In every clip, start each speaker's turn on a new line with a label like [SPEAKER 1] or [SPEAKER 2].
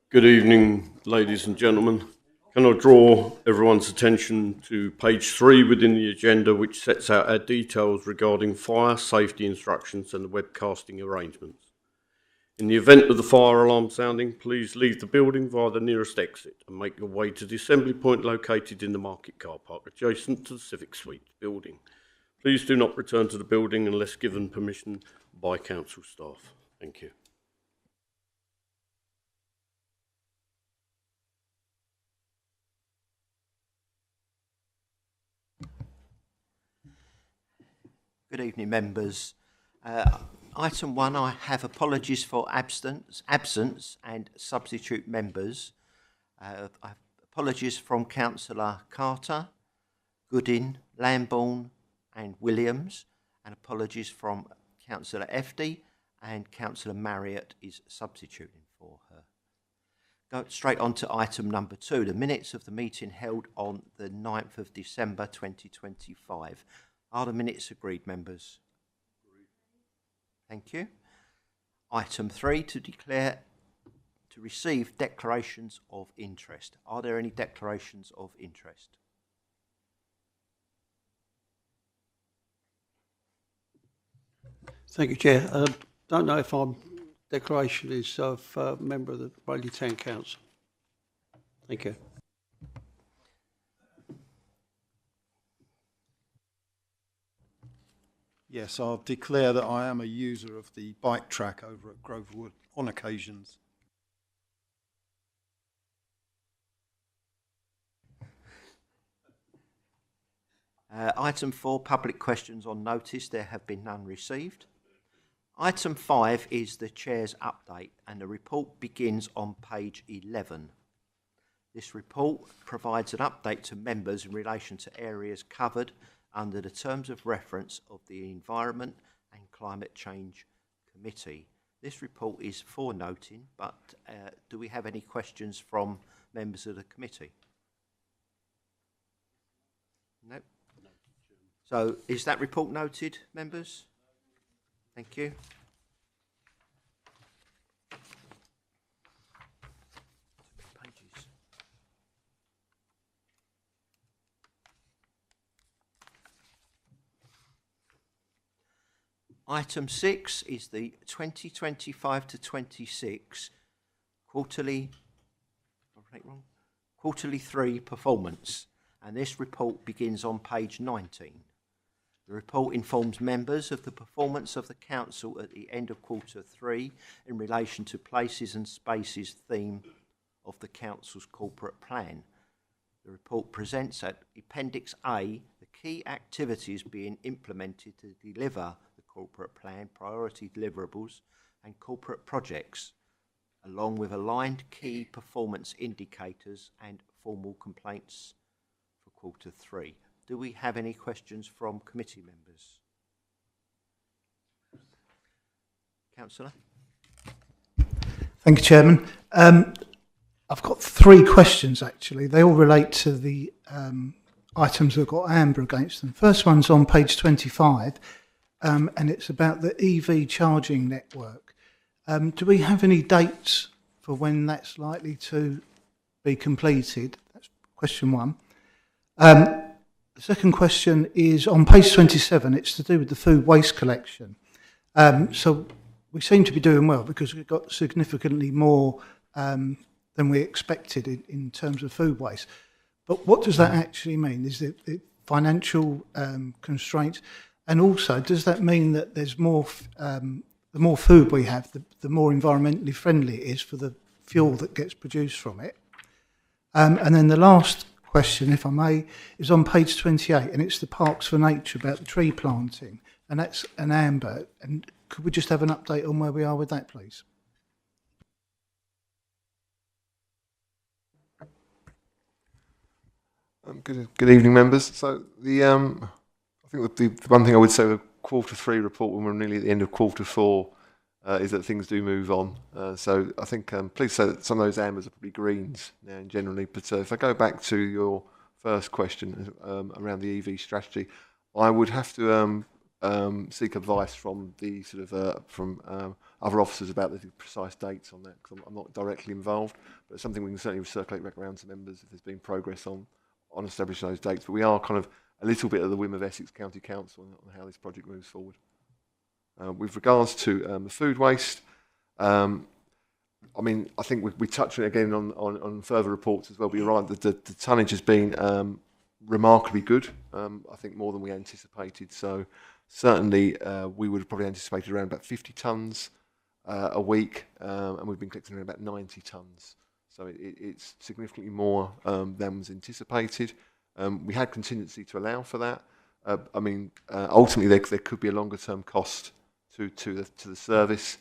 [SPEAKER 1] Good evening, ladies and gentlemen. Can I draw everyone's attention to page 3 within the agenda, which sets out our details regarding fire safety instructions and the webcasting arrangements. In the event of the fire alarm sounding, please leave the building via the nearest exit and make your way to the assembly point located in the market car park adjacent to the Civic Suites building. Please do not return to the building unless given permission by council staff. Thank you.
[SPEAKER 2] Good evening, members. Item 1, I have apologies for absence and substitute members. I have apologies from Councillor Carter, Goodin, Lambourne and Williams, and apologies from Councillor Efty, and Councillor Marriott is substituting for her. Go straight on to item number 2, the minutes of the meeting held on the 9th of December 2025. Are the minutes agreed, members? Agreed. Thank you. Item 3, to receive declarations of interest. Are there any declarations of interest?
[SPEAKER 3] Thank you, Chair. Don't know if our declaration is of a member of the Raleigh Town Council. Thank you.
[SPEAKER 4] Yes, I'll declare that I am a user of the bike track over at Groverwood on occasions.
[SPEAKER 2] Item 4, public questions on notice. There have been none received. Item 5 is the Chair's update, and the report begins on page 11. This report provides an update to members in relation to areas covered under the terms of reference of the Environment and Climate Change Committee. This report is for noting, but do we have any questions from members of the committee? No. So is that report noted, members? Thank you. Item 6 is the 2025 to 26 quarterly 3 performance, and this report begins on page 19. The report informs members of the performance of the council at the end of quarter 3 in relation to places and spaces theme of the council's corporate plan. The report presents at Appendix A the key activities being implemented to deliver the corporate plan, priority deliverables and corporate projects, along with aligned key performance indicators and formal complaints for quarter 3. Do we have any questions from committee members? Councillor?
[SPEAKER 5] Thank you, Chairman. I've got 3 questions, actually. They all relate to the items that have got amber against them. First one's on page 25, and it's about the EV charging network. Do we have any dates for when that's likely to be completed? That's question 1. The second question is on page 27. It's to do with the food waste collection. So we seem to be doing well because we've got significantly more than we expected in terms of food waste. But what does that actually mean? Is it financial constraints? And also, does that mean that there's more, the more food we have, the more environmentally friendly it is for the fuel that gets produced from it? And then the last question, if I may, is on page 28, and it's the Parks for Nature about the tree planting, and that's an amber. And could we just have an update on where we are with that, please?
[SPEAKER 6] Good evening, members. So I think the one thing I would say with quarter 3 report, when we're nearly at the end of quarter 4, is that things do move on. So I think please say that some of those ambers are probably greens now generally. But if I go back to your first question around the EV strategy, I would have to seek advice from the sort of from other officers about the precise dates on that, because I'm not directly involved, but it's something we can certainly circulate back around to members if there's been progress on establishing those dates. But we are kind of a little bit at the whim of Essex County Council on how this project moves forward. With regards to the food waste, I mean, I think we touched on it again on further reports as well, but you're right, the tonnage has been remarkably good, I think more than we anticipated. So certainly we would have probably anticipated around about 50 tonnes a week, and we've been collecting around about 90 tonnes. So it's significantly more than was anticipated. We had contingency to allow for that. I mean, ultimately there could be a longer term cost to the service,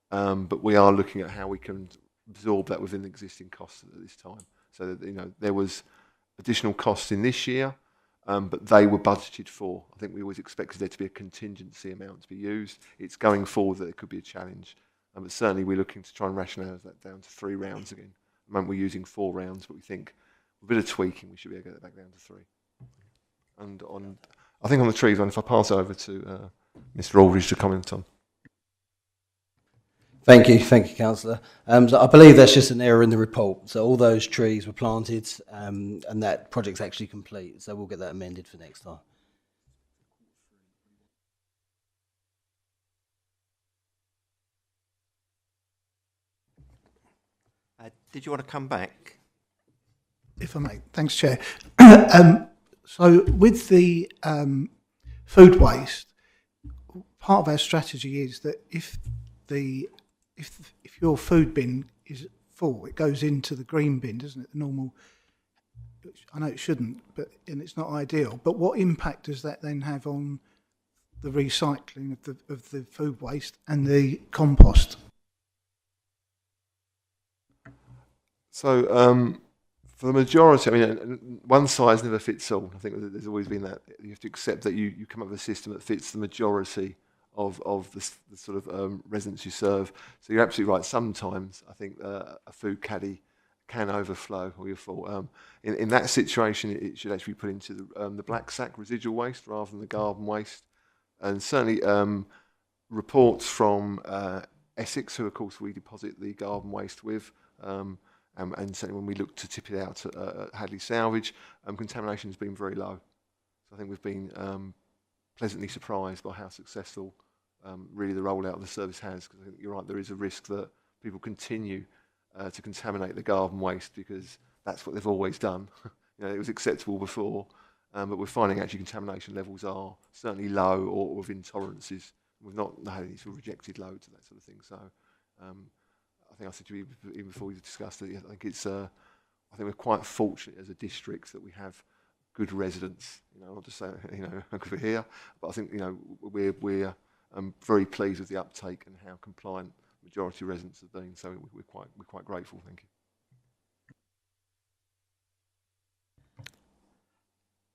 [SPEAKER 6] but we are looking at how we can absorb that within the existing costs at this time. So that, there was additional costs in this year, but they were budgeted for. I think we always expected there to be a contingency amount to be used. It's going forward that it could be a challenge, but certainly we're looking to try and rationalise that down to 3 rounds again. At the moment we're using 4 rounds, but we think with a bit of tweaking we should be able to get it back down to 3. And I think on the trees, if I pass over to Mr. Aldridge to comment on.
[SPEAKER 7] Thank you, Councillor. So I believe that's just an error in the report. So all those trees were planted, and that project's actually complete. So we'll get that amended for next time.
[SPEAKER 2] Did you want to come back?
[SPEAKER 5] If I may. Thanks, Chair. So with the food waste, part of our strategy is that if your food bin is full, it goes into the green bin, doesn't it? The normal. I know it shouldn't, and it's not ideal. But what impact does that then have on the recycling of the food waste and the compost?
[SPEAKER 6] So for the majority, I mean, one size never fits all. I think there's always been that. You have to accept that you come up with a system that fits the majority of the sort of residents you serve. So you're absolutely right. Sometimes I think a food caddy can overflow or you're full. In that situation, it should actually be put into the black sack residual waste rather than the garden waste. And certainly reports from Essex, who of course we deposit the garden waste with, and certainly when we look to tip it out at Hadley Salvage, contamination has been very low. So I think we've been pleasantly surprised by how successful really the rollout of the service has, because I think you're right, there is a risk that people continue to contaminate the garden waste because that's what they've always done. It was acceptable before, but we're finding actually contamination levels are certainly low or within tolerances. We've not had any sort of rejected loads and that sort of thing. So I think I said to you even before we discussed it, I think I think we're quite fortunate as a district that we have good residents. Not to say because we're here, but I think we're very pleased with the uptake and how compliant the majority of residents have been. So we're quite grateful. Thank you.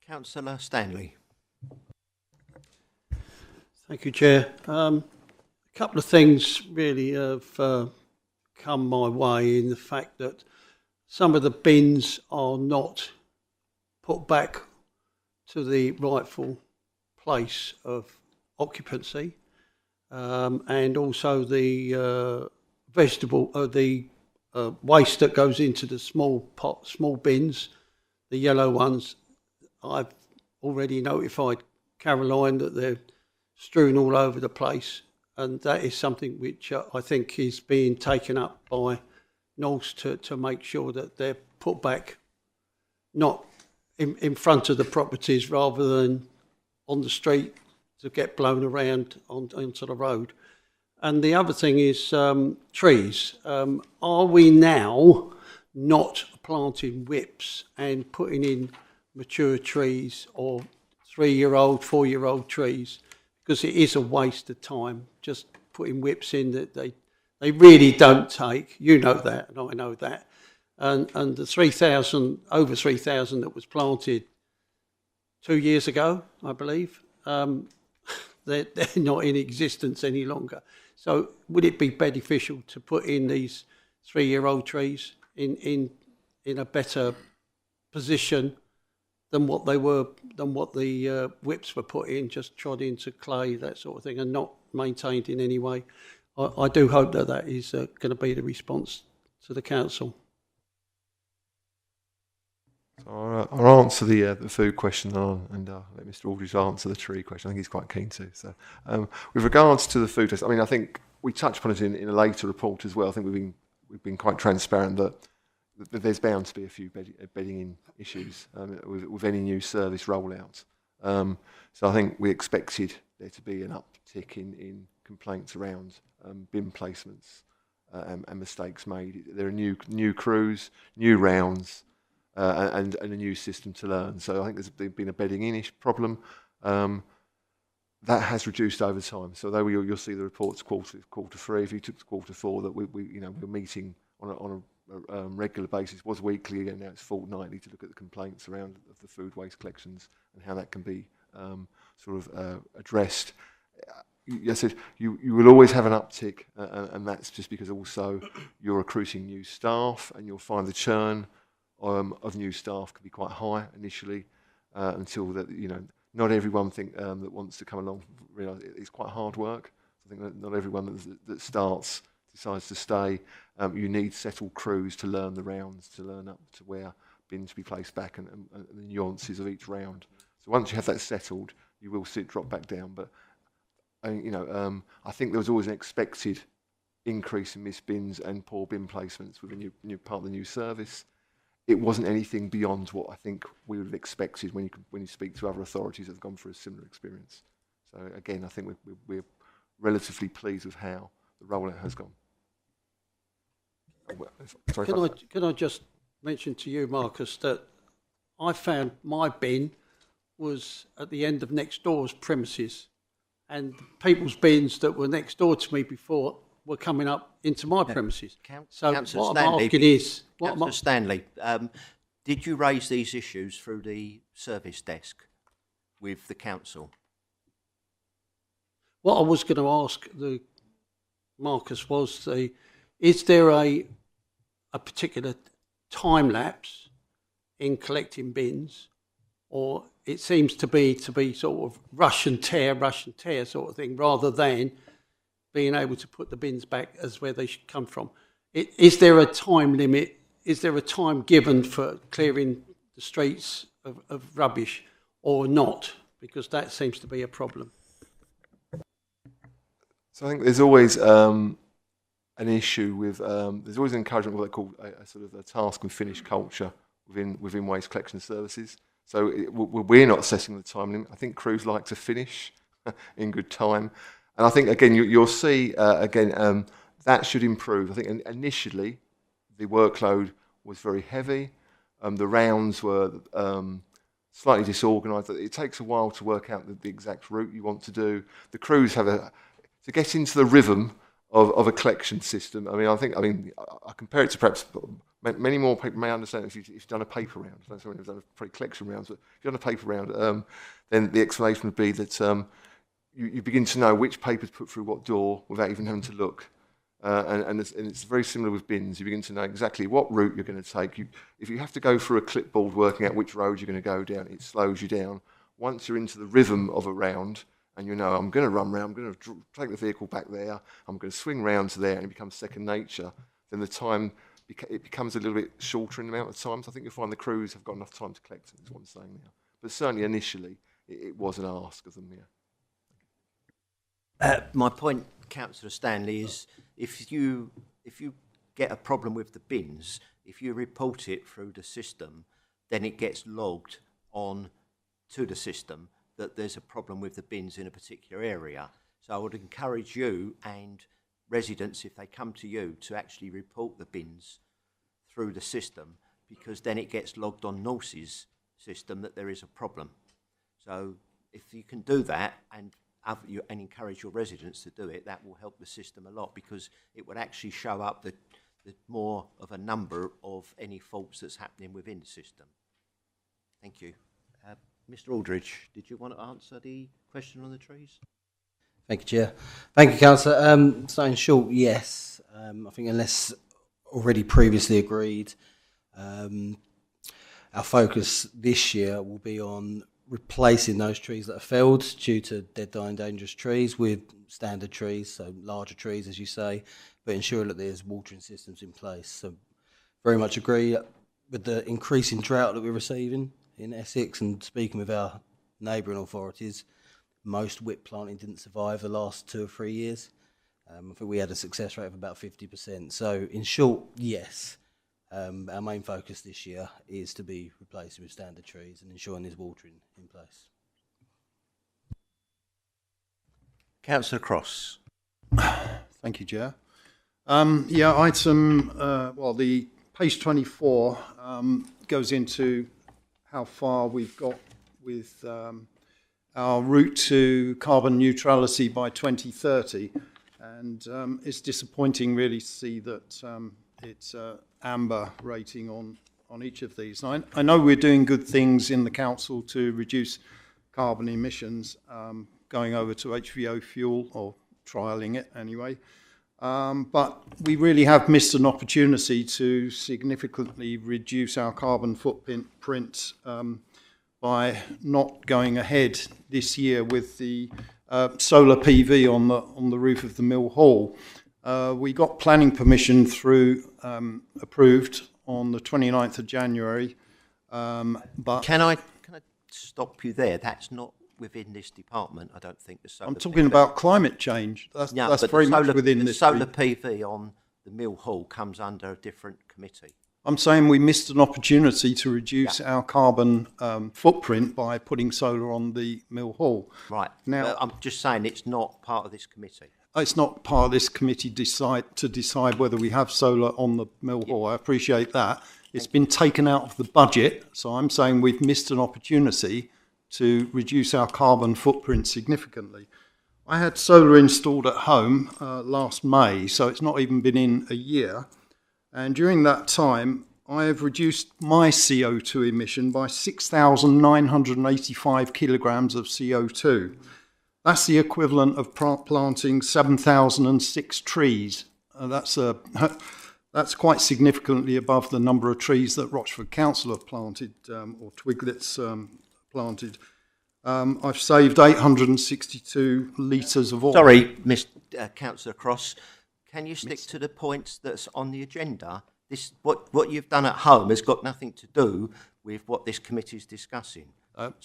[SPEAKER 2] Councillor Stanley.
[SPEAKER 3] Thank you, Chair. A couple of things really have come my way in the fact that some of the bins are not put back to the rightful place of occupancy, and also the waste that goes into the small bins, the yellow ones. I've already notified Caroline that they're strewn all over the place, and that is something which I think is being taken up by Norse to make sure that they're put back not in front of the properties rather than on the street to get blown around onto the road. And the other thing is trees. Are we now not planting whips and putting in mature trees or 3-year-old, 4-year-old trees? Because it is a waste of time just putting whips in that they really don't take. You know that, and I know that. And the over 3,000 that was planted 2 years ago, I believe, they're not in existence any longer. So would it be beneficial to put in these 3-year-old trees in a better position than what the whips were put in, just trod into clay, that sort of thing, and not maintained in any way? I do hope that that is going to be the response to the council.
[SPEAKER 6] So I'll answer the food question and let Mr. Aldridge answer the tree question. I think he's quite keen to. So, with regards to the food test, I mean, I think we touched upon it in a later report as well. I think we've been quite transparent that there's bound to be a few bedding in issues with any new service rollout. So I think we expected there to be an uptick in complaints around bin placements and mistakes made. There are new crews, new rounds, and a new system to learn. So I think there's been a bedding in-ish problem. That has reduced over time. So though you'll see the reports quarter 3, if you took to quarter 4, that we're meeting on a regular basis. It was weekly, and now it's fortnightly to look at the complaints around of the food waste collections and how that can be addressed. I said you will always have an uptick, and that's just because also you're recruiting new staff, and you'll find the churn of new staff can be quite high initially until that not everyone that wants to come along realise it's quite hard work. I think that not everyone that starts decides to stay. You need settled crews to learn the rounds, to learn up to where bins to be placed back and the nuances of each round. So once you have that settled, you will see it drop back down. But I think there was always an expected increase in missed bins and poor bin placements with a new part of the new service. It wasn't anything beyond what I think we would have expected when you speak to other authorities that have gone through a similar experience. So again, I think we're relatively pleased with how the rollout has gone.
[SPEAKER 3] Can I just mention to you, Marcus, that I found my bin was at the end of next door's premises, and people's bins that were next door to me before were coming up into my premises. So
[SPEAKER 2] Councillor
[SPEAKER 3] what
[SPEAKER 2] Stanley,
[SPEAKER 3] I'm asking is,
[SPEAKER 2] Councillor Stanley, did you raise these issues through the service desk with the council?
[SPEAKER 3] what I was going to ask the Marcus was, is there a particular time lapse in collecting bins, or it seems to be sort of rush and tear sort of thing, rather than being able to put the bins back as where they should come from? Is there a time limit? Is there a time given for clearing the streets of rubbish or not? Because that seems to be a problem.
[SPEAKER 6] So I think there's always an issue with, there's always an encouragement of what they call a sort of a task and finish culture within waste collection services. So we're not setting the time limit. I think crews like to finish in good time. And I think, again, you'll see, that should improve. I think initially the workload was very heavy. The rounds were slightly disorganised. It takes a while to work out the exact route you want to do. The crews have to get into the rhythm of a collection system. I compare it to perhaps many more people may understand if you've done a paper round. I don't know if anyone's done a pre-collection rounds, but if you've done a paper round, then the explanation would be that you begin to know which paper's put through what door without even having to look. And it's very similar with bins. You begin to know exactly what route you're going to take. If you have to go through a clipboard working out which road you're going to go down, it slows you down. Once you're into the rhythm of a round, and you know, I'm going to run round, I'm going to take the vehicle back there, I'm going to swing round to there, and it becomes second nature, then the time, it becomes a little bit shorter in the amount of time. So I think you'll find the crews have got enough time to collect it, is what I'm saying now. But certainly initially, it was an ask of them, yeah.
[SPEAKER 2] My point, Councillor Stanley, is if you get a problem with the bins, if you report it through the system, then it gets logged on to the system that there's a problem with the bins in a particular area. So I would encourage you and residents, if they come to you, to actually report the bins through the system, because then it gets logged on NORS's system that there is a problem. So if you can do that and encourage your residents to do it, that will help the system a lot, because it would actually show up the more of a number of any faults that's happening within the system. Thank you. Mr. Aldridge, did you want to answer the question on the trees?
[SPEAKER 7] Thank you, Chair. Thank you, Councillor. So in short, yes. I think unless already previously agreed, our focus this year will be on replacing those trees that are felled due to dead, dying, dangerous trees with standard trees, so larger trees, as you say, but ensuring that there's watering systems in place. So very much agree with the increasing drought that we're receiving in Essex, and speaking with our neighbouring authorities, most whip planting didn't survive the last 2 or 3 years. I think we had a success rate of about 50%. So in short, yes. Our main focus this year is to be replacing with standard trees and ensuring there's watering in place.
[SPEAKER 2] Councillor Cross.
[SPEAKER 4] Thank you, Chair. The page 24 goes into how far we've got with our route to carbon neutrality by 2030. And it's disappointing really to see that it's amber rating on each of these. I know we're doing good things in the council to reduce carbon emissions, going over to HVO fuel, or trialling it anyway. But we really have missed an opportunity to significantly reduce our carbon footprint by not going ahead this year with the solar PV on the roof of the Mill Hall. We got planning permission through approved on the 29th of January. But
[SPEAKER 2] Can I stop you there? That's not within this department, I don't think. The solar
[SPEAKER 4] I'm talking
[SPEAKER 2] PV.
[SPEAKER 4] about climate change. That's
[SPEAKER 2] but
[SPEAKER 4] very
[SPEAKER 2] the
[SPEAKER 4] much
[SPEAKER 2] solar,
[SPEAKER 4] within
[SPEAKER 2] the
[SPEAKER 4] this.
[SPEAKER 2] solar PV on the Mill Hall comes under a different committee.
[SPEAKER 4] I'm saying we missed an opportunity to reduce our carbon footprint by putting solar on the Mill Hall.
[SPEAKER 2] Right.
[SPEAKER 4] Now,
[SPEAKER 2] I'm just saying it's not part of this committee.
[SPEAKER 4] it's not part of this committee to decide whether we have solar on the Mill Hall. I appreciate that. It's been taken out of the budget, so I'm saying we've missed an opportunity to reduce our carbon footprint significantly. I had solar installed at home last May, so it's not even been in a year. And during that time, I have reduced my CO2 emission by 6,985 kilograms of CO2. That's the equivalent of planting 7,006 trees. That's quite significantly above the number of trees that Rochford Council have planted, or Twiglets planted. I've saved 862 litres of oil.
[SPEAKER 2] Sorry, Councillor Cross. Can you stick to the points that's on the agenda? This what you've done at home has got nothing to do with what this committee is discussing.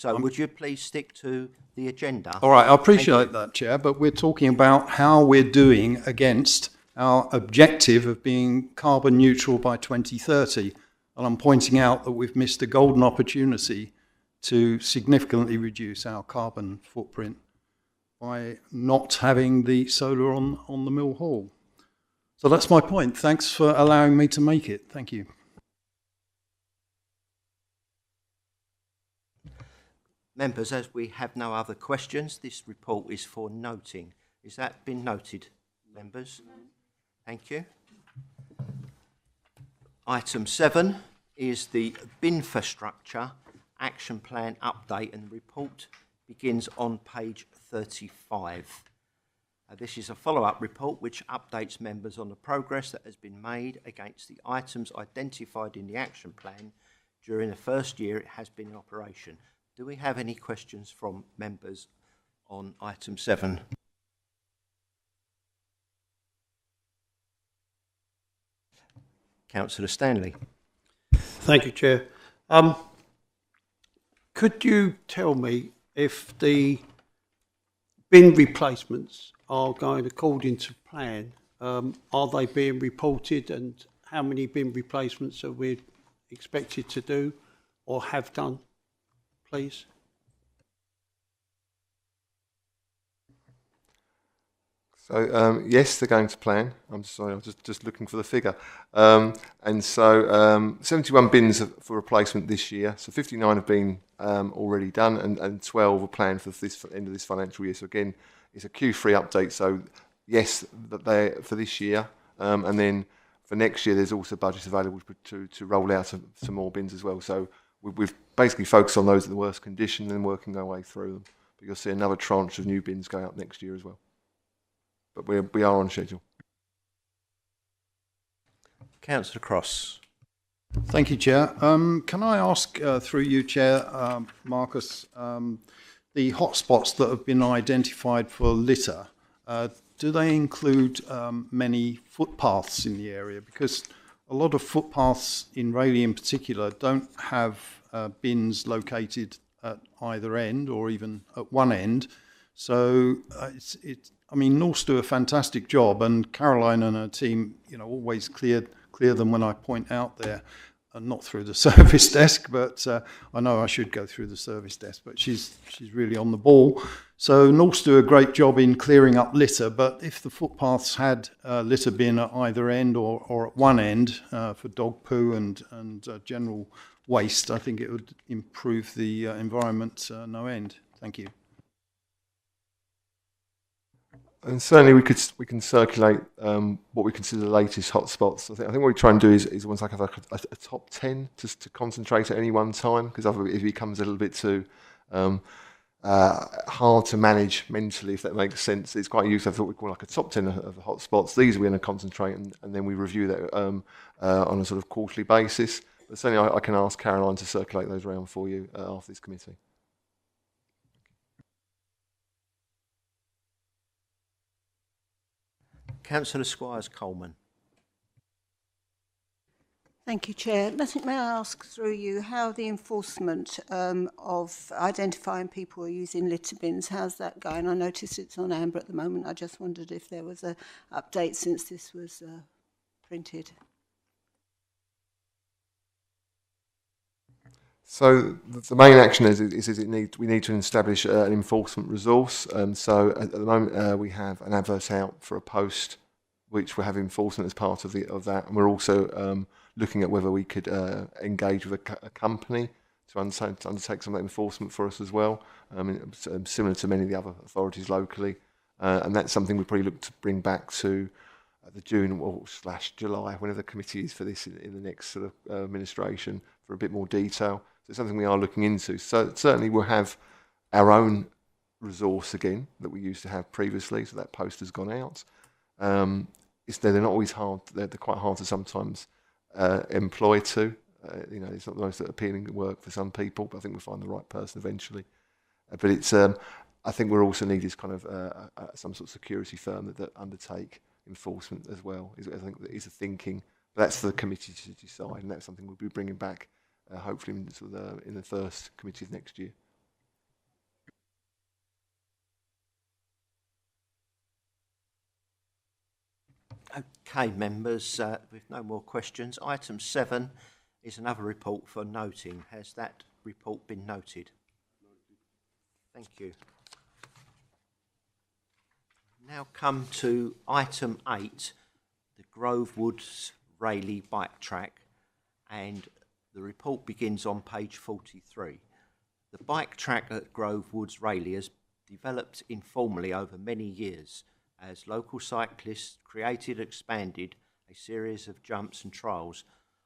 [SPEAKER 2] Would you please stick to the agenda?
[SPEAKER 4] All right, I appreciate that, Chair, but we're talking about how we're doing against our objective of being carbon neutral by 2030. And I'm pointing out that we've missed a golden opportunity to significantly reduce our carbon footprint by not having the solar on the Mill Hall. So that's my point. Thanks for allowing me to make it. Thank you.
[SPEAKER 2] Members, as we have no other questions, this report is for noting. Has that been noted, members? Thank you. Item 7 is the Binfrastructure Action Plan update, and the report begins on page 35. This is a follow-up report which updates members on the progress that has been made against the items identified in the action plan during the first year it has been in operation. Do we have any questions from members on item 7? Councillor Stanley.
[SPEAKER 3] Thank you, Chair. Could you tell me if the bin replacements are going according to plan? Are they being reported, and how many bin replacements are we expected to do or have done, please?
[SPEAKER 6] So, yes, they're going to plan. I'm sorry, I'm just looking for the figure. And so 71 bins for replacement this year. So 59 have been already done, and 12 are planned for this end of this financial year. So again, it's a Q3 update. So yes, they're for this year. And then for next year, there's also budget available to roll out some more bins as well. So we've basically focused on those in the worst condition and working our way through them. But you'll see another tranche of new bins going up next year as well. But we are on schedule.
[SPEAKER 2] Councillor Cross.
[SPEAKER 4] Thank you, Chair. Can I ask, through you, Chair, Marcus, the hotspots that have been identified for litter, do they include many footpaths in the area? Because a lot of footpaths in Rayleigh in particular don't have bins located at either end or even at one end. So I mean, Norths do a fantastic job, and Caroline and her team, always clear them when I point out there, and not through the service desk, but I know I should go through the service desk, but she's really on the ball. So Norths do a great job in clearing up litter, but if the footpaths had litter bin at either end or at one end for dog poo and general waste, I think it would improve the environment no end. Thank you.
[SPEAKER 6] And certainly we can circulate what we consider the latest hotspots. I think what we try and do is almost like have a top 10 just to concentrate at any one time, because otherwise it becomes a little bit too hard to manage mentally, if that makes sense. It's quite useful to have what we call like a top 10 of the hotspots. These we're going to concentrate and then we review that on a sort of quarterly basis. But certainly I can ask Caroline to circulate those around for you after this committee.
[SPEAKER 2] Councillor Squires-Coleman.
[SPEAKER 8] Thank you, Chair. May I ask through you how the enforcement of identifying people who are using litter bins, how's that going? I notice it's on Amber at the moment. I just wondered if there was an update since this was printed.
[SPEAKER 6] So the main action is we need to establish an enforcement resource. So at the moment we have an advert out for a post, which will have enforcement as part of that, and we're also looking at whether we could engage with a company to undertake some of that enforcement for us as well, similar to many of the other authorities locally, and that's something we probably look to bring back to the June / July, whenever the committee is for this in the next sort of administration, for a bit more detail. So it's something we are looking into. So certainly we'll have our own resource again that we used to have previously. So that post has gone out. They're not always hard. They're quite hard to sometimes employ too. It's not the most appealing work for some people, but I think we'll find the right person eventually. But it's I think we're also need is kind of some sort of security firm that undertake enforcement as well. I think that is a thinking. But that's for the committee to decide, and that's something we'll be bringing back hopefully in the first committee of next year.
[SPEAKER 2] Okay, members, with no more questions, item 7 is another report for noting. Has that report been noted? Thank you. Now come to item 8, the Grove Woods Rayleigh bike track, and the report begins on page 43. The bike track at Grove Woods Rayleigh has developed informally over many years as local cyclists created and expanded a series of jumps and trails.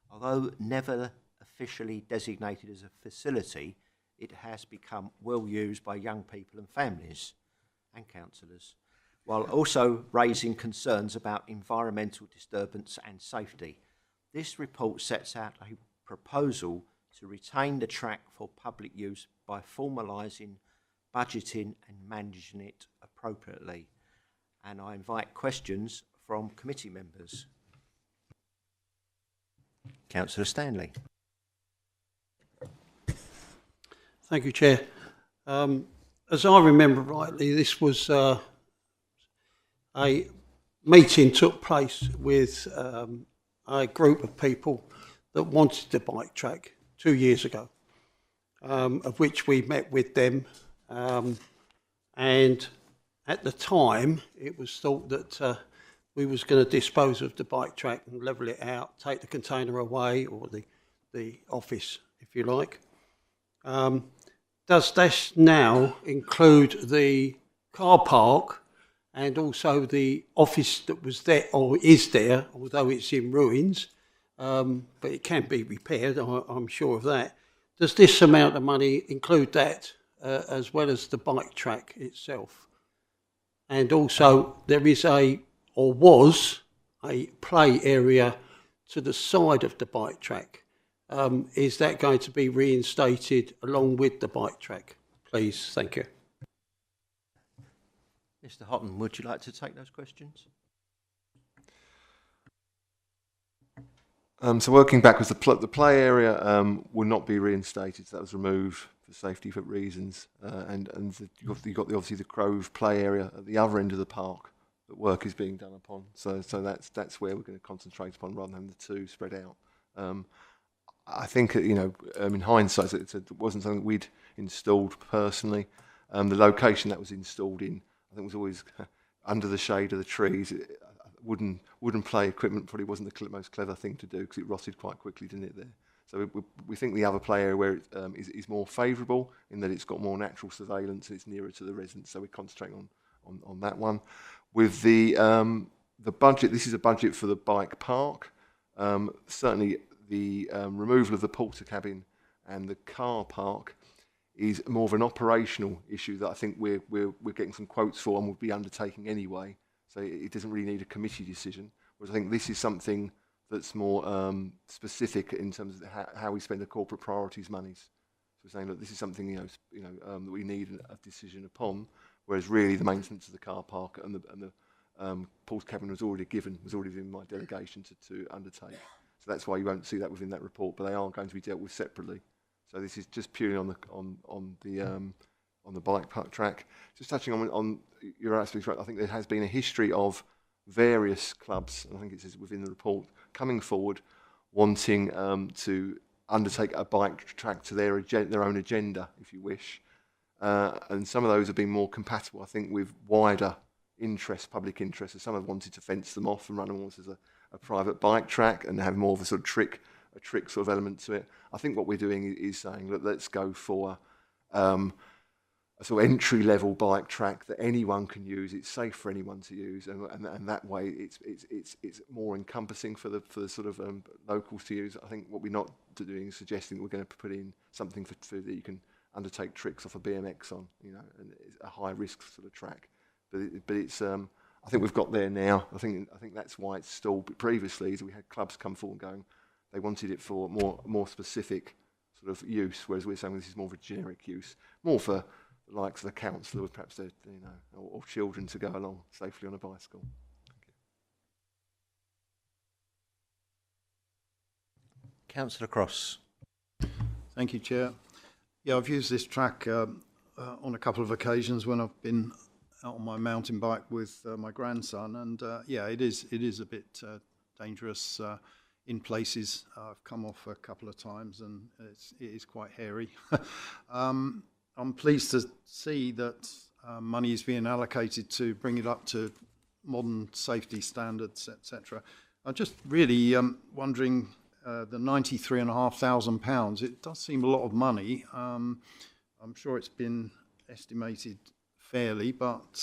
[SPEAKER 2] Although never officially designated as a facility, it has become well used by young people and families and councillors, while also raising concerns about environmental disturbance and safety. This report sets out a proposal to retain the track for public use by formalising, budgeting and managing it appropriately. And I invite questions from committee members. Councillor Stanley.
[SPEAKER 3] Thank you, Chair. As I remember rightly, this was a meeting took place with a group of people that wanted the bike track 2 years ago, of which we met with them. And at the time, it was thought that we was going to dispose of the bike track and level it out, take the container away, or the office, if you like. Does this now include the car park and also the office that was there, or is there, although it's in ruins, but it can be repaired, I'm sure of that. Does this amount of money include that, as well as the bike track itself? And also there is was a play area to the side of the bike track. Is that going to be reinstated along with the bike track? Please, thank you.
[SPEAKER 2] Mr. Houghton, would you like to take those questions?
[SPEAKER 6] So working backwards, the play area will not be reinstated. So that was removed for safety reasons, and you've got obviously the Grove play area at the other end of the park that work is being done upon. So that's where we're going to concentrate upon rather than the two spread out. I think in hindsight, it wasn't something we'd installed personally. The location that was installed in, I think, was always under the shade of the trees. Wooden play equipment probably wasn't the most clever thing to do because it rotted quite quickly, didn't it? There, so we think the other play area where it is more favourable in that it's got more natural surveillance and it's nearer to the residents. So we're concentrating on that one. With the budget, this is a budget for the bike park. Certainly, the removal of the porter cabin and the car park is more of an operational issue that I think we're getting some quotes for and will be undertaking anyway. So it doesn't really need a committee decision. Whereas I think this is something that's more specific in terms of how we spend the corporate priorities monies. So we're saying, look, this is something that we need a decision upon. Whereas really the maintenance of the car park and the porter cabin was already within my delegation to undertake. So that's why you won't see that within that report. But they are going to be dealt with separately. So this is just purely on the bike park track. Just touching on your aspects, right? I think there has been a history of various clubs, and I think it says within the report, coming forward, wanting to undertake a bike track to their own agenda, if you wish. And some of those have been more compatible, I think, with wider public interest. So some have wanted to fence them off and run them almost as a private bike track and have more of a sort of trick sort of element to it. I think what we're doing is saying, look, let's go for a sort of entry-level bike track that anyone can use. It's safe for anyone to use, and that way it's more encompassing for the sort of locals to use. I think what we're not doing is suggesting that we're going to put in something for that you can undertake tricks off a BMX on, and it's a high-risk sort of track. But it's I think we've got there now. I think that's why it's stalled previously. Is we had clubs come forward going, they wanted it for more specific sort of use, whereas we're saying this is more of a generic use, more for the likes of the council or perhaps or children to go along safely on a bicycle. Thank you.
[SPEAKER 2] Councillor Cross.
[SPEAKER 4] Thank you, Chair. Yeah, I've used this track on a couple of occasions when I've been out on my mountain bike with my grandson, and it is a bit dangerous in places. I've come off a couple of times, and it is quite hairy. I'm pleased to see that money is being allocated to bring it up to modern safety standards, etc. I'm just really wondering, the £93,500, it does seem a lot of money. I'm sure it's been estimated fairly, but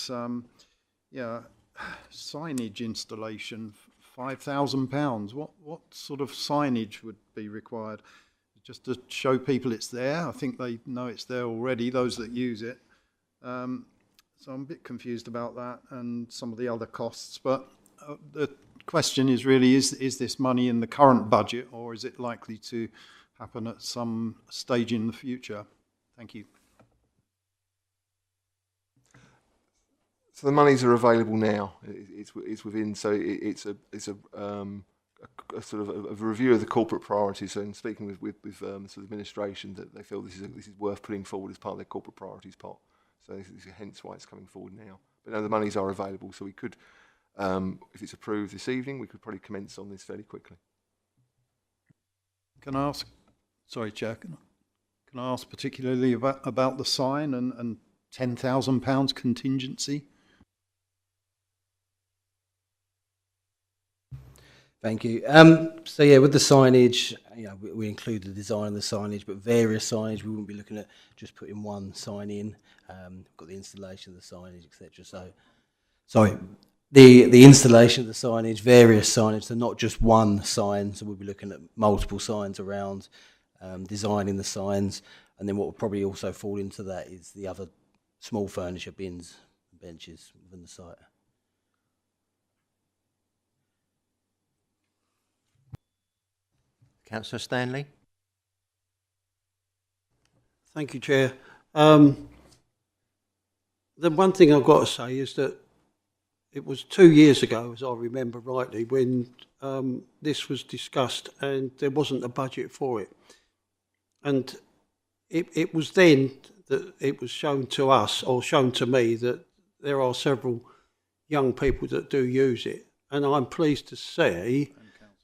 [SPEAKER 4] signage installation, £5,000. What sort of signage would be required? Just to show people it's there. I think they know it's there already, those that use it. So I'm a bit confused about that and some of the other costs. But the question is really, is this money in the current budget, or is it likely to happen at some stage in the future? Thank you.
[SPEAKER 6] So the monies are available now. It's within. So it's a sort of a review of the corporate priorities. So in speaking with sort of administration, that they feel this is worth putting forward as part of their corporate priorities pot. So this is hence why it's coming forward now. But no, the monies are available. So we could, if it's approved this evening, we could probably commence on this fairly quickly.
[SPEAKER 4] Can I ask? Sorry, Chair. Can I ask particularly about the sign and £10,000 contingency?
[SPEAKER 7] Thank you. So yeah, with the signage, we include the design of the signage, but various signage. We wouldn't be looking at just putting one sign in. Got the installation of the signage, etc. So, sorry, the installation of the signage, various signage. So not just one sign. So we'll be looking at multiple signs around, designing the signs, and then what will probably also fall into that is the other small furniture bins, and benches within the site.
[SPEAKER 2] Councillor Stanley.
[SPEAKER 3] Thank you, Chair. The one thing I've got to say is that it was 2 years ago, as I remember rightly, when this was discussed and there wasn't a budget for it. And it was then that it was shown to us, or shown to me, that there are several young people that do use it. And I'm pleased to say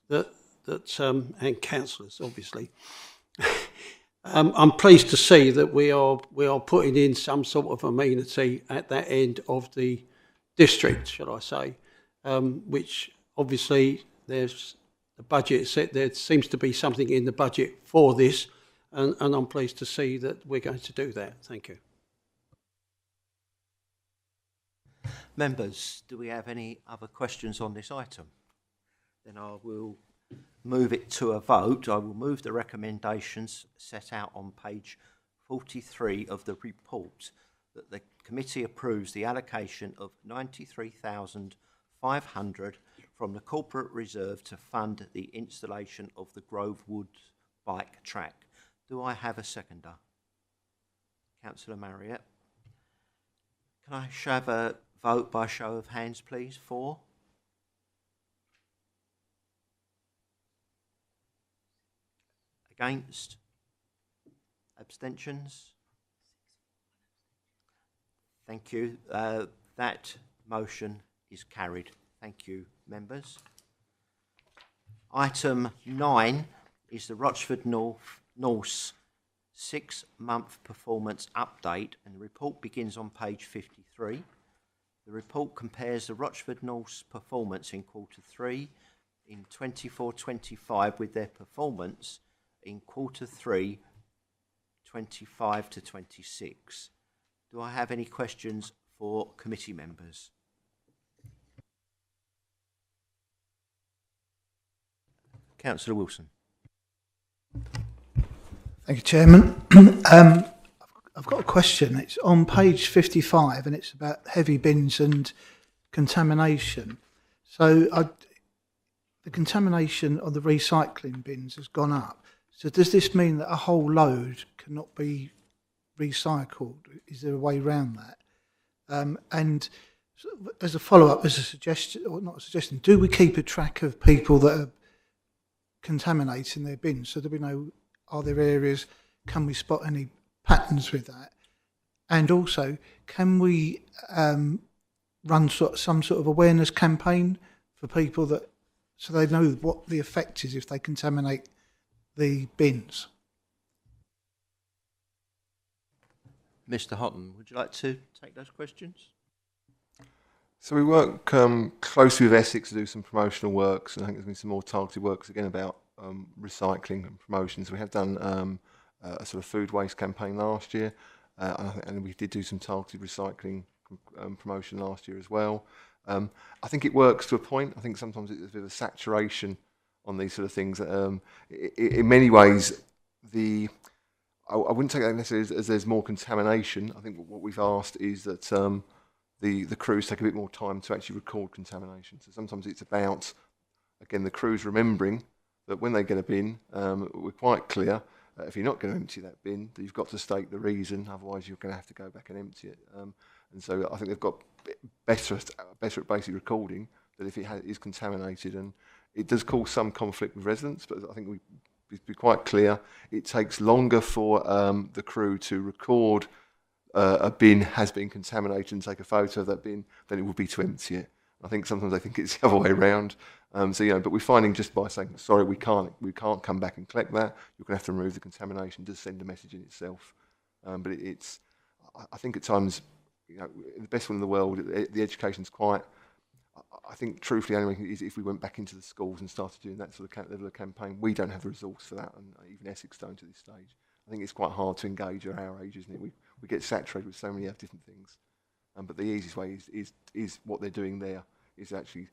[SPEAKER 3] that and councillors, obviously. I'm pleased to see that we are putting in some sort of amenity at that end of the district, shall I say, which obviously there's the budget set. There seems to be something in the budget for this, and I'm pleased to see that we're going to do that. Thank you.
[SPEAKER 2] Members, do we have any other questions on this item? Then I will move it to a vote. I will move the recommendations set out on page 43 of the report, that the committee approves the allocation of £93,500 from the corporate reserve to fund the installation of the Grove Wood bike track. Do I have a seconder? Councillor Marriott. Can I have a vote by show of hands, please? For? Against? Abstentions? Thank you. That motion is carried. Thank you, members. Item 9 is the Rochford North 6-month performance update, and the report begins on page 53. The report compares the Rochford North's performance in Q3 in 24-25 with their performance in Q3 25 to 26. Do I have any questions for committee members? Councillor Wilson.
[SPEAKER 5] Thank you, Chairman. I've got a question. It's on page 55 and it's about heavy bins and contamination. So the contamination of the recycling bins has gone up. So does this mean that a whole load cannot be recycled? Is there a way around that? And as a follow-up, as a suggestion, or not a suggestion, do we keep a track of people that are contaminating their bins? So do we know, are there areas, can we spot any patterns with that? And also, can we run some sort of awareness campaign for people that, so they know what the effect is if they contaminate the bins?
[SPEAKER 2] Mr. Houghton, would you like to take those questions?
[SPEAKER 6] So we work closely with Essex to do some promotional works, and I think there's been some more targeted works again about recycling and promotions. We have done a sort of food waste campaign last year, and we did do some targeted recycling promotion last year as well. I think it works to a point. I think sometimes there's a bit of a saturation on these sort of things. In many ways, I wouldn't take that necessarily as there's more contamination. I think what we've asked is that the crews take a bit more time to actually record contamination. So sometimes it's about, again, the crews remembering that when they get a bin, we're quite clear, if you're not going to empty that bin, that you've got to state the reason, otherwise you're going to have to go back and empty it. And so I think they've got better at basically recording that if it is contaminated, and it does cause some conflict with residents, but I think we be quite clear, it takes longer for the crew to record a bin has been contaminated and take a photo of that bin than it would be to empty it. I think sometimes I think it's the other way around. So but we're finding just by saying sorry, we can't come back and collect that, you're going to have to remove the contamination, does send a message in itself. But I think at times, the best one in the world, the education's quite. I think truthfully, anyway, is if we went back into the schools and started doing that sort of level of campaign, we don't have the resource for that, and even Essex don't at this stage. I think it's quite hard to engage at our age, isn't it? We get saturated with so many other different things. But the easiest way is what they're doing there is actually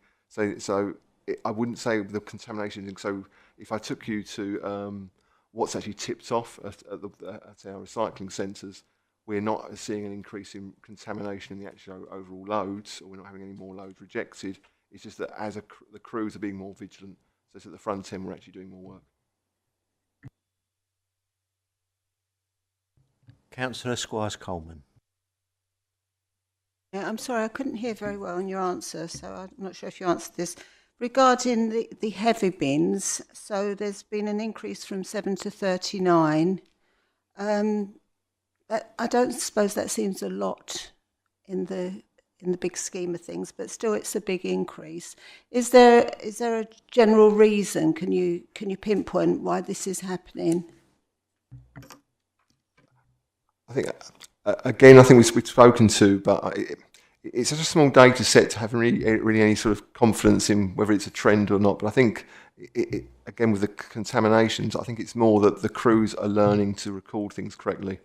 [SPEAKER 6] I wouldn't say the contamination. So if I took you to what's actually tipped off at our recycling centres, we're not seeing an increase in contamination in the actual overall loads, or we're not having any more loads rejected. It's just that the crews are being more vigilant, so it's at the front end we're actually doing more work.
[SPEAKER 2] Councillor Squires-Coleman.
[SPEAKER 8] Yeah, I'm sorry, I couldn't hear very well in your answer, so I'm not sure if you answered this. Regarding the heavy bins, so there's been an increase from 7 to 39. I don't suppose that seems a lot in the big scheme of things, but still it's a big increase. Is there a general reason? Can you pinpoint why this is happening?
[SPEAKER 6] I think, again, I think we've spoken to, but it's such a small data set to have really any sort of confidence in whether it's a trend or not. But I think, again, with the contaminations, I think it's more that the crews are learning to record things correctly.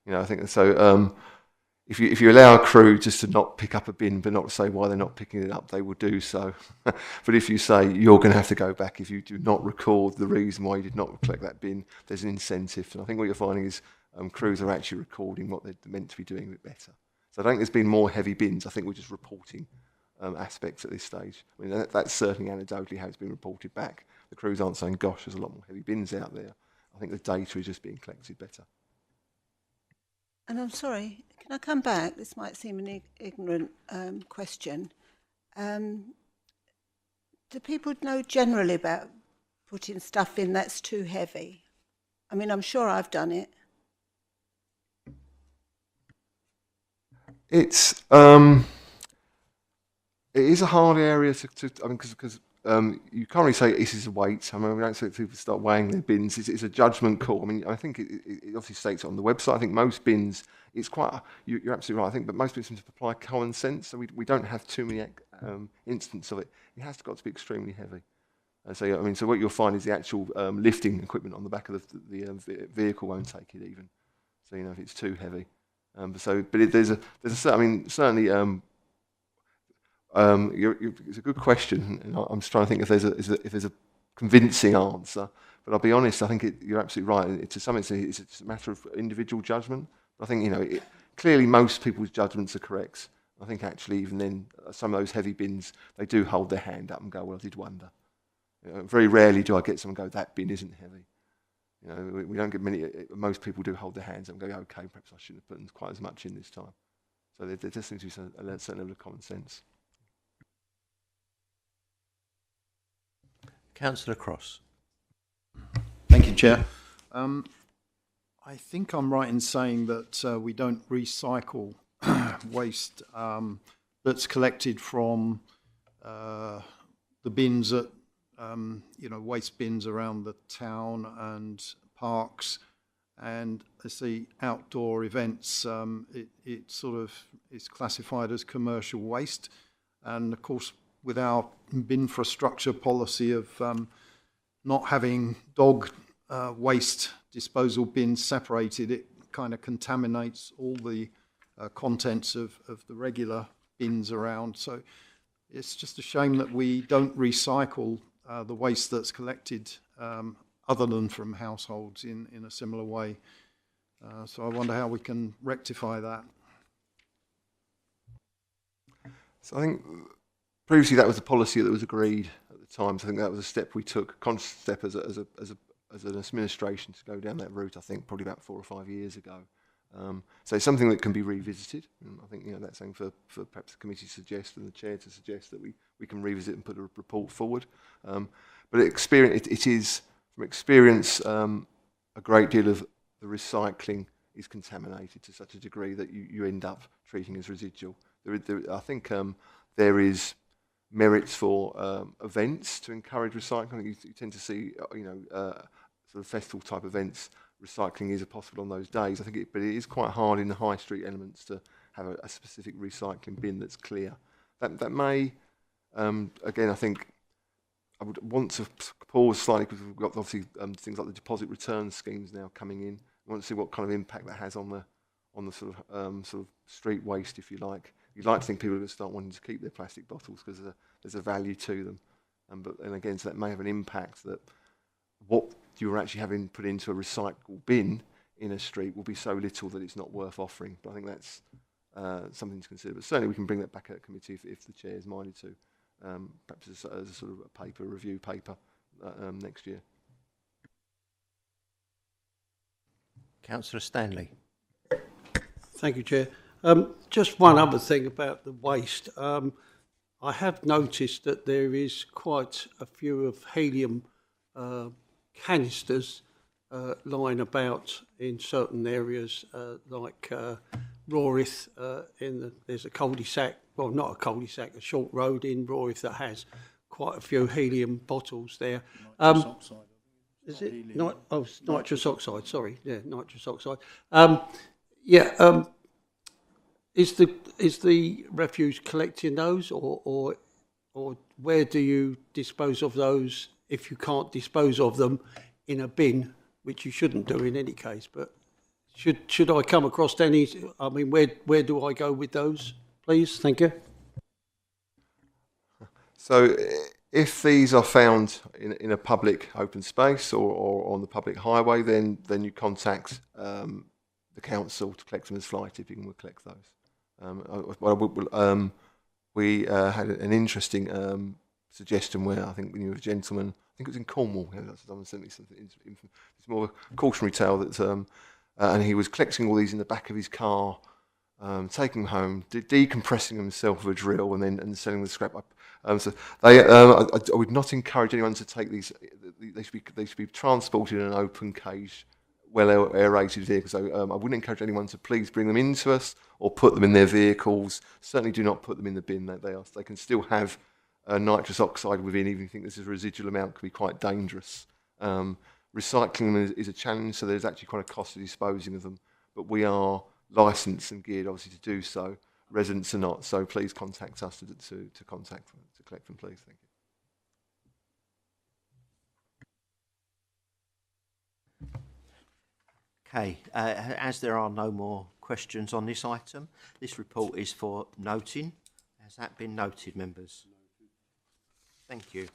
[SPEAKER 6] You know, I think so. If you allow a crew just to not pick up a bin, but not say why they're not picking it up, they will do so. But if you say you're going to have to go back if you do not record the reason why you did not collect that bin, there's an incentive. And I think what you're finding is crews are actually recording what they're meant to be doing a bit better. So I don't think there's been more heavy bins. I think we're just reporting aspects at this stage. I mean, that's certainly anecdotally how it's been reported back. The crews aren't saying, gosh, there's a lot more heavy bins out there. I think the data is just being collected better.
[SPEAKER 8] And I'm sorry, can I come back? This might seem an ignorant question. Do people know generally about putting stuff in that's too heavy? I mean, I'm sure I've done it.
[SPEAKER 6] It is a hard area to I mean, because you can't really say this is a weight. I mean, we don't say people start weighing their bins. It's a judgment call. I mean, I think it obviously states it on the website. I think most bins, it's quite, you're absolutely right, I think, but most bins seem to apply common sense, so we don't have too many instances of it. It has got to be extremely heavy. So, I mean, so what you'll find is the actual lifting equipment on the back of the vehicle won't take it even. So, you know, if it's too heavy. There's a I mean, certainly, it's a good question, and I'm just trying to think if there's a convincing answer. But I'll be honest, I think you're absolutely right. To some extent, it's a matter of individual judgment. I think, you know, clearly most people's judgments are correct. I think actually even then, some of those heavy bins, they do hold their hand up and go, well, I did wonder. You know, very rarely do I get someone go, that bin isn't heavy. You know, we don't get many. Most people do hold their hands up and go, okay, perhaps I shouldn't have put quite as much in this time. So there just seems to be a certain level of common sense.
[SPEAKER 2] Councillor Cross.
[SPEAKER 4] Thank you, Chair. I think I'm right in saying that we don't recycle waste that's collected from the bins at waste bins around the town and parks, and as the outdoor events, it sort of is classified as commercial waste. And of course, with our binfrastructure policy of not having dog waste disposal bins separated, it kind of contaminates all the contents of the regular bins around. So it's just a shame that we don't recycle the waste that's collected other than from households in a similar way. So I wonder how we can rectify that.
[SPEAKER 6] So I think previously that was the policy that was agreed at the time. So I think that was a step we took, a conscious step as an administration to go down that route, I think probably about 4 or 5 years ago. So it's something that can be revisited. And I think, you know, that's something for perhaps the committee to suggest and the chair to suggest that we can revisit and put a report forward. But it is, from experience, a great deal of the recycling is contaminated to such a degree that you end up treating as residual. I think there is merits for events to encourage recycling. You tend to see, sort of festival type events, recycling is possible on those days. I think but it is quite hard in the high street elements to have a specific recycling bin that's clear. That may, again, I think I would want to pause slightly because we've got obviously things like the deposit return schemes now coming in. We want to see what kind of impact that has on the sort of street waste, if you like. You'd like to think people are going to start wanting to keep their plastic bottles because there's a value to them. But again, so that may have an impact that what you're actually having put into a recycle bin in a street will be so little that it's not worth offering. But I think that's something to consider. But certainly we can bring that back at committee if the chair is minded to, perhaps as a sort of a review paper next year.
[SPEAKER 2] Councillor Stanley.
[SPEAKER 3] Thank you, Chair. Just one other thing about the waste. I have noticed that there is quite a few of helium canisters lying about in certain areas, like Roarith. There's a cul-de-sac, well, not a cul-de-sac, a short road in Roarith that has quite a few helium bottles there. Is it it's nitrous oxide? Sorry, yeah, nitrous oxide. Is the refuse collecting those, or where do you dispose of those if you can't dispose of them in a bin, which you shouldn't do in any case? But should I come across any? I mean, where do I go with those, please? Thank you.
[SPEAKER 6] So if these are found in a public open space or on the public highway, then you contact the council to collect them as fly tipping, and we'll collect those. We had an interesting suggestion where I think we knew a gentleman, I think it was in Cornwall, it's more a cautionary tale, that and he was collecting all these in the back of his car, taking them home, decompressing himself with a drill, and then selling the scrap. So I would not encourage anyone to take these. They should be transported in an open cage, well aerated vehicle. So I wouldn't encourage anyone to please bring them into us or put them in their vehicles. Certainly do not put them in the bin. They can still have nitrous oxide within, even if you think this is a residual amount, can be quite dangerous. Recycling them is a challenge, so there's actually quite a cost of disposing of them. But we are licensed and geared, obviously, to do so. Residents are not, so please contact us to collect them, please. Thank you.
[SPEAKER 2] Okay, as there are no more questions on this item, this report is for noting. Has that been noted, members? Thank you.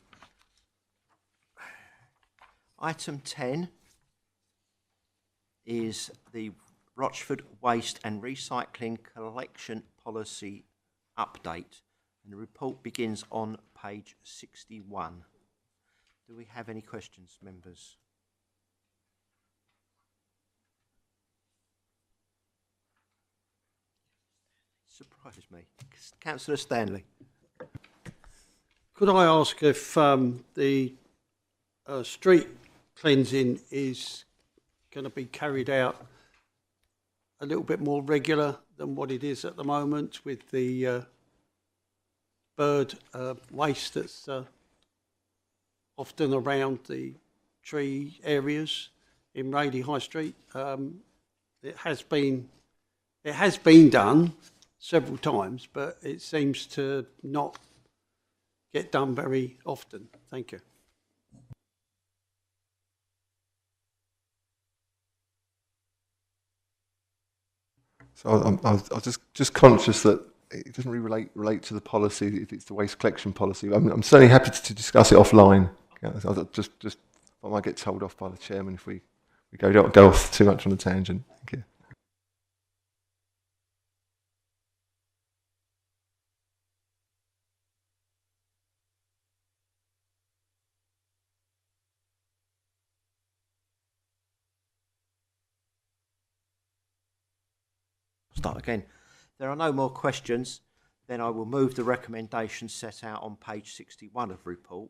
[SPEAKER 2] Item 10 is the Rochford Waste and Recycling Collection Policy Update, and the report begins on page 61. Do we have any questions, members? Surprised me. Councillor Stanley.
[SPEAKER 3] Could I ask if the street cleansing is going to be carried out a little bit more regular than what it is at the moment, with the bird waste that's often around the tree areas in Raleigh High Street? It has been done several times, but it seems to not get done very often. Thank you.
[SPEAKER 6] So I was just conscious that it doesn't really relate to the policy, if it's the waste collection policy. I'm certainly happy to discuss it offline. I might get told off by the chairman if we go off too much on a tangent. Thank you.
[SPEAKER 2] Start again. There are no more questions. Then I will move the recommendation set out on page 61 of the report.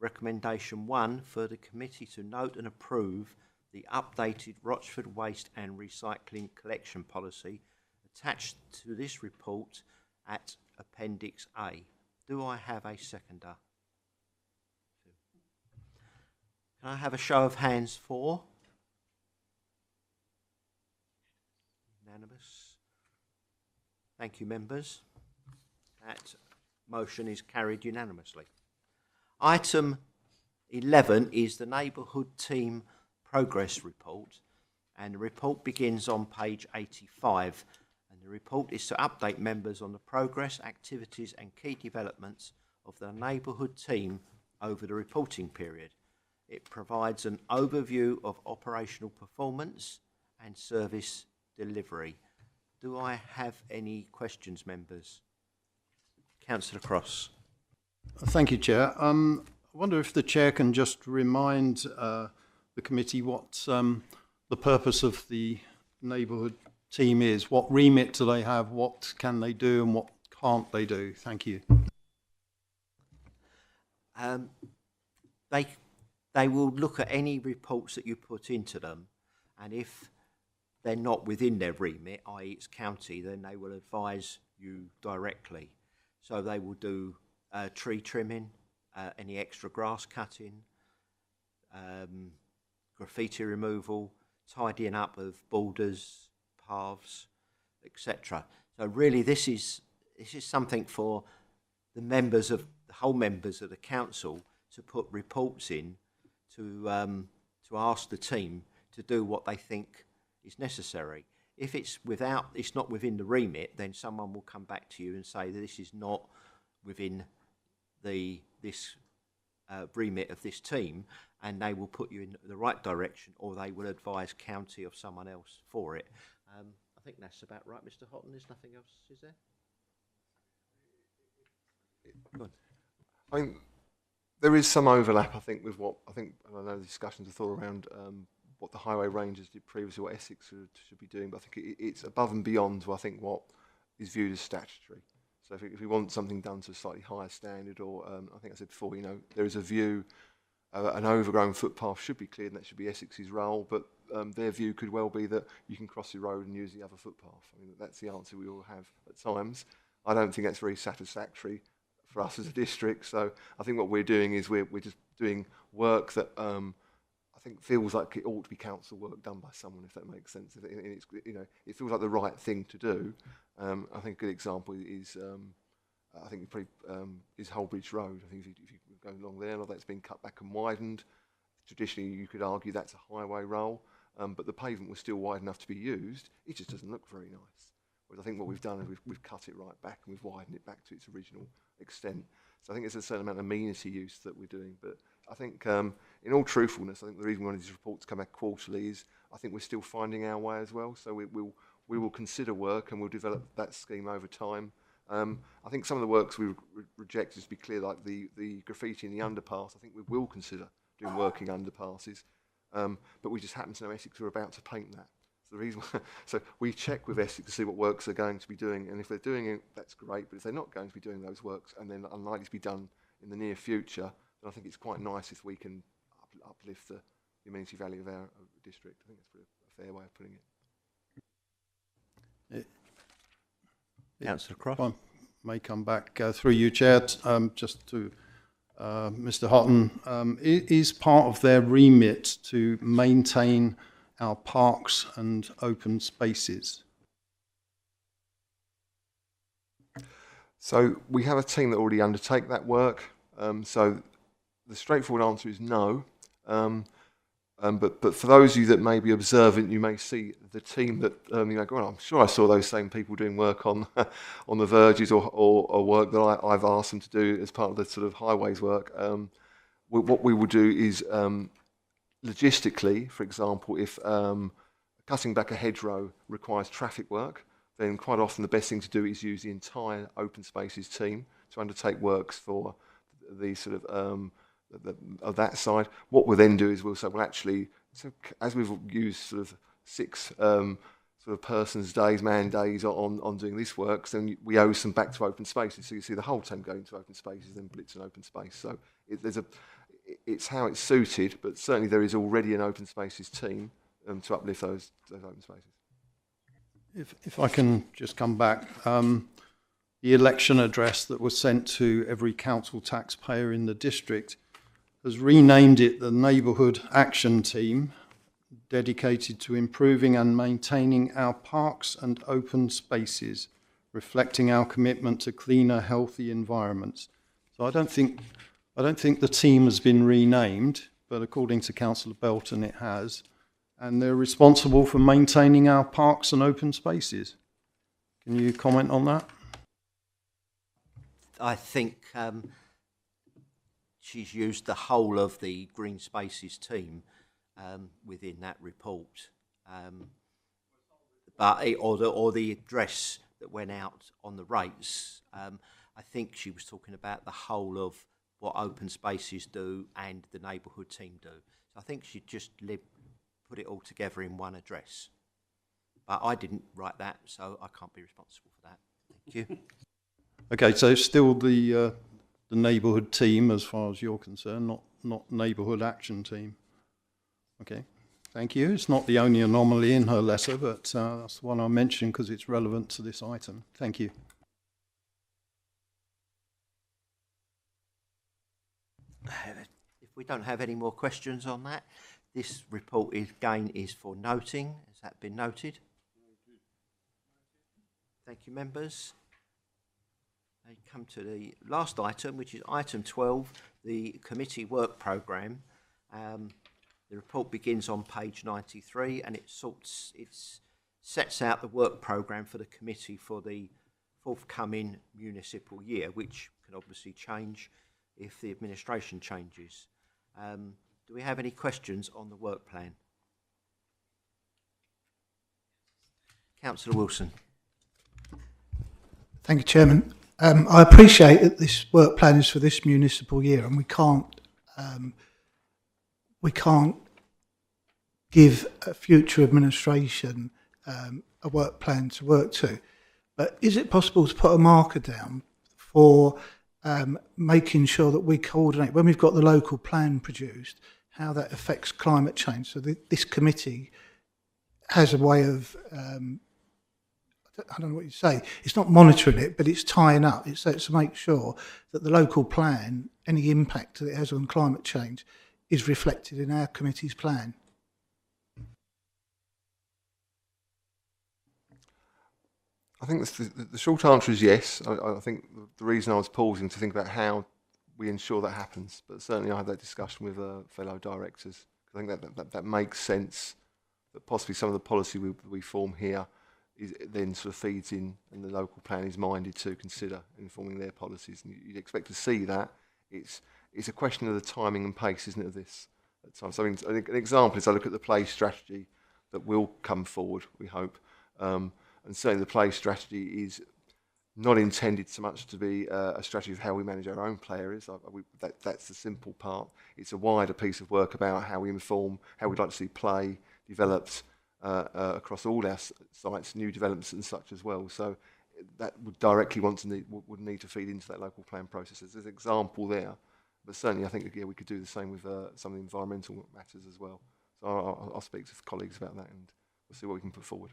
[SPEAKER 2] Recommendation 1 for the committee to note and approve the updated Rochford Waste and Recycling Collection Policy attached to this report at Appendix A. Do I have a seconder? Can I have a show of hands for? Unanimous. Thank you, members. That motion is carried unanimously. Item 11 is the Neighbourhood Team Progress Report, and the report begins on page 85. And the report is to update members on the progress, activities and key developments of the Neighbourhood Team over the reporting period. It provides an overview of operational performance and service delivery. Do I have any questions, members? Councillor Cross.
[SPEAKER 4] Thank you, Chair. I wonder if the Chair can just remind the committee what the purpose of the Neighbourhood team is. What remit do they have? What can they do and what can't they do? Thank you.
[SPEAKER 2] They will look at any reports that you put into them, and if they're not within their remit, i.e. it's county, then they will advise you directly. So they will do tree trimming, any extra grass cutting, graffiti removal, tidying up of borders, paths, etc. So really this is something for the whole members of the council to put reports in to ask the team to do what they think is necessary. If it's not within the remit, then someone will come back to you and say that this is not within this remit of this team, and they will put you in the right direction, or they will advise county or someone else for it. I think that's about right, Mr. Houghton. There's nothing else, is there? Go on.
[SPEAKER 6] I mean, there is some overlap, I think, with what I know the discussions are thought around what the highway rangers did previously, what Essex should be doing, but I think it's above and beyond, I think, what is viewed as statutory. So if we want something done to a slightly higher standard, or I think I said before, there is a view an overgrown footpath should be cleared, and that should be Essex's role, but their view could well be that you can cross the road and use the other footpath. I mean, that's the answer we all have at times. I don't think that's very satisfactory for us as a district, so I think what we're doing is we're just doing work that I think feels like it ought to be council work done by someone, if that makes sense. It feels like the right thing to do. I think a good example is I think probably is Holbridge Road. I think if you go along there, that's been cut back and widened. Traditionally, you could argue that's a highway role, but the pavement was still wide enough to be used. It just doesn't look very nice. Whereas I think what we've done is we've cut it right back and we've widened it back to its original extent. So I think there's a certain amount of amenity use that we're doing. But I think, in all truthfulness, I think the reason we wanted these reports to come back quarterly is I think we're still finding our way as well. So we will consider work and we'll develop that scheme over time. I think some of the works we reject, just to be clear, like the graffiti in the underpass, I think we will consider doing working underpasses. But we just happen to know Essex are about to paint that. So the reason, so we check with Essex to see what works they're going to be doing, and if they're doing it, that's great. But if they're not going to be doing those works, and they're unlikely to be done in the near future, then I think it's quite nice if we can uplift the amenity value of our district. I think that's a fair way of putting it.
[SPEAKER 2] Councillor Croft.
[SPEAKER 4] I may come back through you, Chair, just to Mr. Houghton. It is part of their remit to maintain our parks and open spaces.
[SPEAKER 6] So we have a team that already undertake that work. So the straightforward answer is no. But for those of you that may be observant, you may see the team that I'm sure I saw those same people doing work on on the verges or work that I've asked them to do as part of the sort of highways work. What we will do is logistically, for example, if cutting back a hedgerow requires traffic work, then quite often the best thing to do is use the entire open spaces team to undertake works for the sort of of that side. What we'll then do is we'll say, well, actually, so as we've used sort of 6 sort of persons' days, man days on doing this work, then we owe some back to open spaces. So you see the whole team going to open spaces, then blitz an open space. So it's how it's suited, but certainly there is already an open spaces team to uplift those open spaces.
[SPEAKER 4] If I can just come back, the election address that was sent to every council taxpayer in the district has renamed it the Neighbourhood Action Team, dedicated to improving and maintaining our parks and open spaces, reflecting our commitment to cleaner, healthy environments. So I don't think the team has been renamed, but according to Councillor Belton, it has. And they're responsible for maintaining our parks and open spaces. Can you comment on that?
[SPEAKER 2] I think she's used the whole of the Green Spaces team within that report, or the address that went out on the rates. I think she was talking about the whole of what open spaces do and the neighbourhood team do. So I think she just put it all together in one address. but I didn't write that, so I can't be responsible for that. Thank you.
[SPEAKER 4] Okay, so still the neighbourhood team as far as you're concerned, not neighbourhood action team. Okay, thank you. It's not the only anomaly in her letter, but that's the one I mentioned because it's relevant to this item. Thank you.
[SPEAKER 2] If we don't have any more questions on that, this report is for noting. Has that been noted? Thank you, members. I come to the last item, which is item 12, the committee work programme. The report begins on page 93 and it sets out the work programme for the committee for the forthcoming municipal year, which can obviously change if the administration changes. Do we have any questions on the work plan? Councillor Wilson.
[SPEAKER 5] Thank you, Chairman. I appreciate that this work plan is for this municipal year, and we can't give a future administration a work plan to work to. But is it possible to put a marker down for making sure that we coordinate when we've got the local plan produced, how that affects climate change? So this committee has a way of I don't know what you say, it's not monitoring it, but it's tying up. It's to make sure that the local plan, any impact that it has on climate change, is reflected in our committee's plan.
[SPEAKER 6] I think the short answer is yes. I think the reason I was pausing to think about how we ensure that happens, but certainly I had that discussion with fellow directors. I think that makes sense, that possibly some of the policy we form here then sort of feeds in, and the local plan is minded to consider informing their policies. And you'd expect to see that. It's a question of the timing and pace, isn't it, of this at times. So I think an example is I look at the play strategy that will come forward, we hope. And certainly the play strategy is not intended so much to be a strategy of how we manage our own play areas. That's the simple part. It's a wider piece of work about how we inform, how we'd like to see play developed across all our sites, new developments and such as well. So that would directly would need to feed into that local plan process. There's an example there, but certainly I think we could do the same with some of the environmental matters as well. So I'll speak to colleagues about that and we'll see what we can put forward.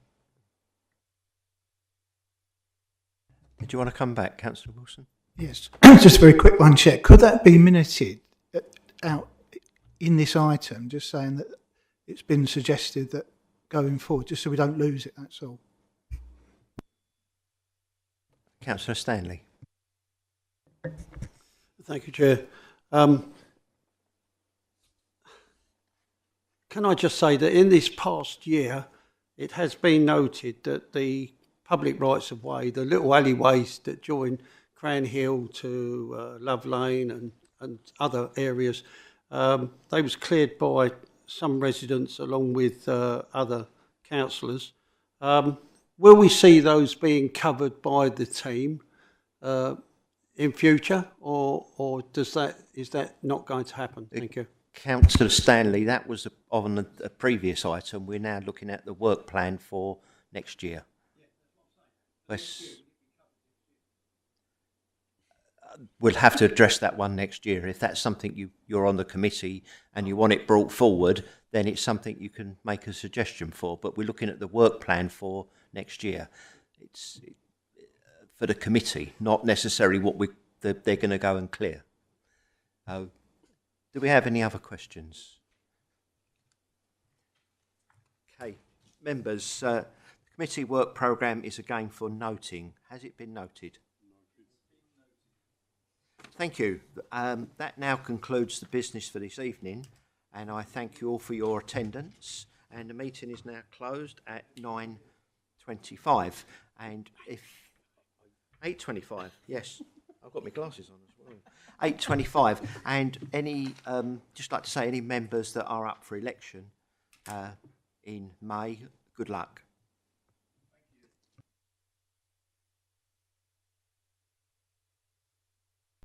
[SPEAKER 2] Did you want to come back, Councillor Wilson?
[SPEAKER 5] Yes, just a very quick one, Chair. Could that be minuted out in this item, just saying that it's been suggested that going forward, just so we don't lose it, that's all.
[SPEAKER 2] Councillor Stanley.
[SPEAKER 3] Thank you, Chair. Can I just say that in this past year, it has been noted that the public rights of way, the little alleyways that join Cran Hill to Love Lane and other areas, they was cleared by some residents along with other councillors. Will we see those being covered by the team in future, or is that not going to happen? Thank you.
[SPEAKER 2] Councillor Stanley, that was on a previous item. We're now looking at the work plan for next year. We'll have to address that one next year. If that's something you're on the committee and you want it brought forward, then it's something you can make a suggestion for. But we're looking at the work plan for next year. It's for the committee, not necessarily what they're going to go and clear. Do we have any other questions? Okay, members, the committee work programme is again for noting. Has it been noted? Thank you. That now concludes the business for this evening, and I thank you all for your attendance. And the meeting is now closed at 9:25. And if 8:25, yes, I've got my glasses on as well. 8:25. And just like to say, any members that are up for election in May, good luck.